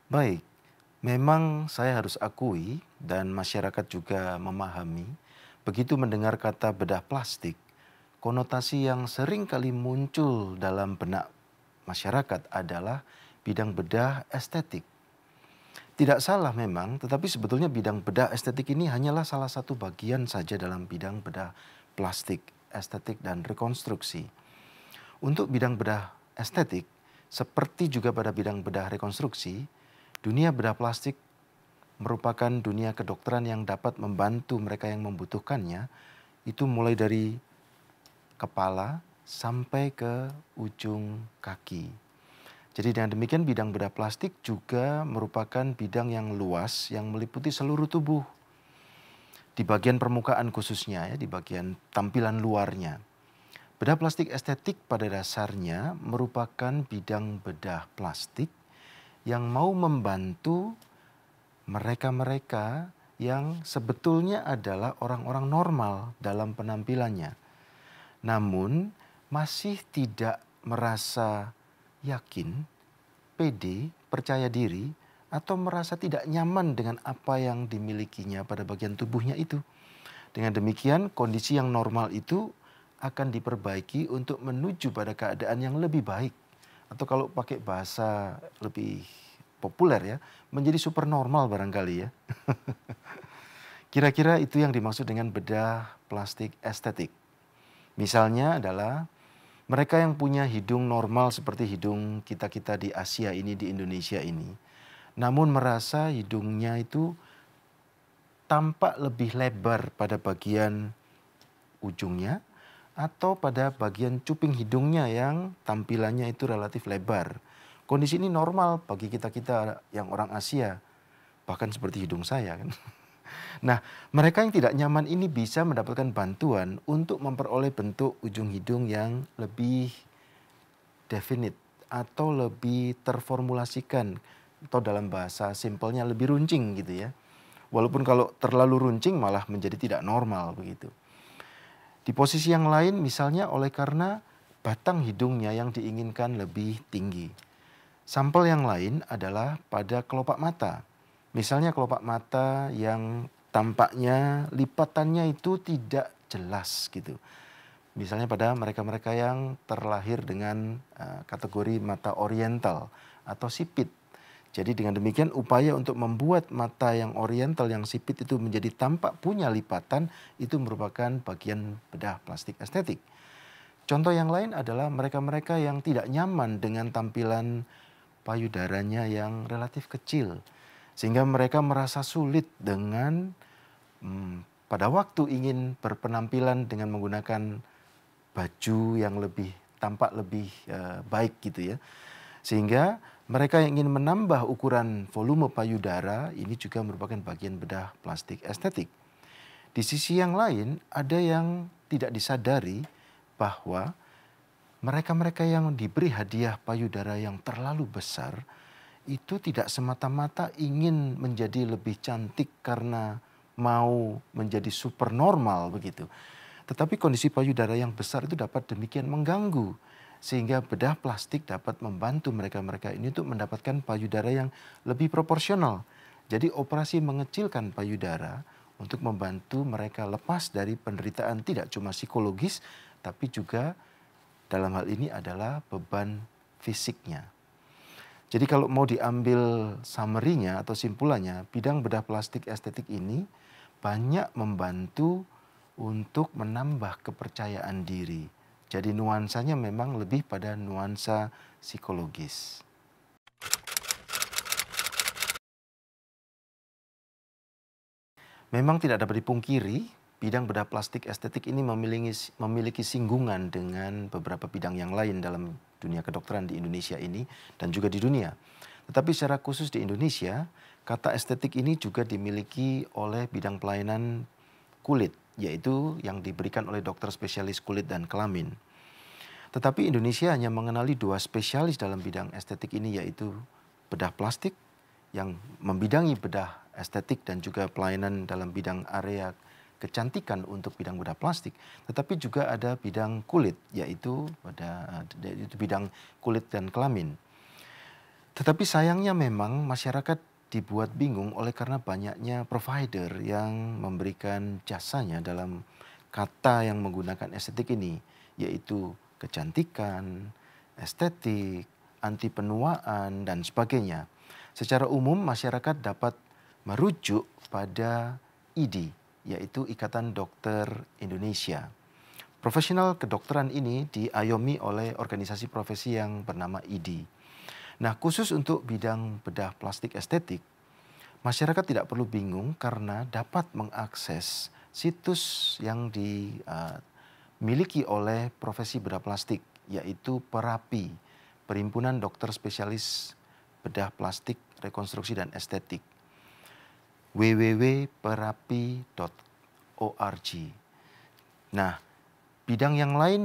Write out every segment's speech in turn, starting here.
Baik, memang saya harus akui dan masyarakat juga memahami, begitu mendengar kata bedah plastik, konotasi yang sering kali muncul dalam benak masyarakat adalah bidang bedah estetik. Tidak salah memang, tetapi sebetulnya bidang bedah estetik ini hanyalah salah satu bagian saja dalam bidang bedah plastik, estetik, dan rekonstruksi. Untuk bidang bedah estetik, seperti juga pada bidang bedah rekonstruksi, dunia bedah plastik merupakan dunia kedokteran yang dapat membantu mereka yang membutuhkannya, itu mulai dari kepala sampai ke ujung kaki. Jadi dengan demikian bidang bedah plastik juga merupakan bidang yang luas yang meliputi seluruh tubuh. Di bagian permukaan khususnya ya, di bagian tampilan luarnya. Bedah plastik estetik pada dasarnya merupakan bidang bedah plastik yang mau membantu mereka-mereka yang sebetulnya adalah orang-orang normal dalam penampilannya. Namun masih tidak merasa yakin, pede, percaya diri, atau merasa tidak nyaman dengan apa yang dimilikinya pada bagian tubuhnya itu. Dengan demikian kondisi yang normal itu akan diperbaiki untuk menuju pada keadaan yang lebih baik. Atau kalau pakai bahasa lebih populer ya, menjadi super normal barangkali ya. Kira-kira itu yang dimaksud dengan bedah plastik estetik. Misalnya adalah mereka yang punya hidung normal seperti hidung kita-kita di Asia ini, di Indonesia ini. Namun merasa hidungnya itu tampak lebih lebar pada bagian ujungnya atau pada bagian cuping hidungnya yang tampilannya itu relatif lebar. Kondisi ini normal bagi kita-kita yang orang Asia, bahkan seperti hidung saya kan. Nah, mereka yang tidak nyaman ini bisa mendapatkan bantuan untuk memperoleh bentuk ujung hidung yang lebih definite atau lebih terformulasikan atau dalam bahasa simpelnya lebih runcing gitu ya. Walaupun kalau terlalu runcing malah menjadi tidak normal begitu. Di posisi yang lain misalnya oleh karena batang hidungnya yang diinginkan lebih tinggi. Sampel yang lain adalah pada kelopak mata. Misalnya kelopak mata yang tampaknya lipatannya itu tidak jelas gitu. Misalnya pada mereka-mereka yang terlahir dengan kategori mata oriental atau sipit. Jadi dengan demikian upaya untuk membuat mata yang oriental, yang sipit itu menjadi tampak punya lipatan, itu merupakan bagian bedah plastik estetik. Contoh yang lain adalah mereka-mereka yang tidak nyaman dengan tampilan payudaranya yang relatif kecil. Sehingga mereka merasa sulit dengan pada waktu ingin berpenampilan dengan menggunakan baju yang lebih tampak lebih baik gitu ya. Sehingga mereka yang ingin menambah ukuran volume payudara ini juga merupakan bagian bedah plastik estetik. Di sisi yang lain ada yang tidak disadari bahwa mereka-mereka yang diberi hadiah payudara yang terlalu besar itu tidak semata-mata ingin menjadi lebih cantik karena mau menjadi super normal begitu. Tetapi kondisi payudara yang besar itu dapat demikian mengganggu. Sehingga bedah plastik dapat membantu mereka-mereka ini untuk mendapatkan payudara yang lebih proporsional. Jadi operasi mengecilkan payudara untuk membantu mereka lepas dari penderitaan tidak cuma psikologis, tapi juga dalam hal ini adalah beban fisiknya. Jadi kalau mau diambil summary-nya atau simpulannya, bidang bedah plastik estetik ini banyak membantu untuk menambah kepercayaan diri. Jadi nuansanya memang lebih pada nuansa psikologis. Memang tidak dapat dipungkiri, bidang bedah plastik estetik ini memiliki singgungan dengan beberapa bidang yang lain dalam dunia kedokteran di Indonesia ini dan juga di dunia. Tetapi secara khusus di Indonesia, kata estetik ini juga dimiliki oleh bidang pelayanan kulit, yaitu yang diberikan oleh dokter spesialis kulit dan kelamin. Tetapi Indonesia hanya mengenali dua spesialis dalam bidang estetik ini, yaitu bedah plastik yang membidangi bedah estetik dan juga pelayanan dalam bidang area kecantikan untuk bidang bedah plastik. Tetapi juga ada bidang kulit, yaitu bidang kulit dan kelamin. Tetapi sayangnya memang masyarakat dibuat bingung oleh karena banyaknya provider yang memberikan jasanya dalam kata yang menggunakan estetik ini, yaitu kecantikan, estetik, anti penuaan, dan sebagainya. Secara umum masyarakat dapat merujuk pada IDI, yaitu Ikatan Dokter Indonesia. Profesional kedokteran ini diayomi oleh organisasi profesi yang bernama IDI. Nah, khusus untuk bidang bedah plastik estetik, masyarakat tidak perlu bingung karena dapat mengakses situs yang dimiliki oleh profesi bedah plastik, yaitu PERAPI, Perhimpunan Dokter Spesialis Bedah Plastik, Rekonstruksi dan Estetik, www.perapi.org. Nah, bidang yang lain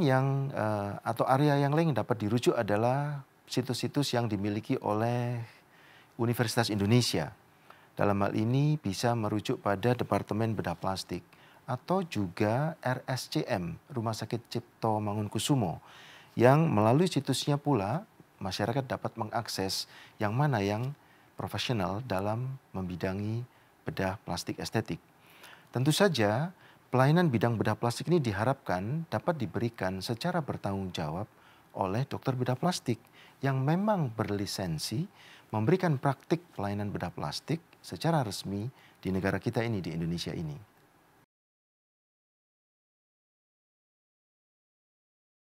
atau area yang lain yang dapat dirujuk adalah situs-situs yang dimiliki oleh Universitas Indonesia. Dalam hal ini bisa merujuk pada Departemen Bedah Plastik atau juga RSCM, Rumah Sakit Cipto Mangunkusumo, yang melalui situsnya pula masyarakat dapat mengakses yang mana yang profesional dalam membidangi bedah plastik estetik. Tentu saja pelayanan bidang bedah plastik ini diharapkan dapat diberikan secara bertanggung jawab oleh dokter bedah plastik yang memang berlisensi memberikan praktik pelayanan bedah plastik secara resmi di negara kita ini, di Indonesia ini.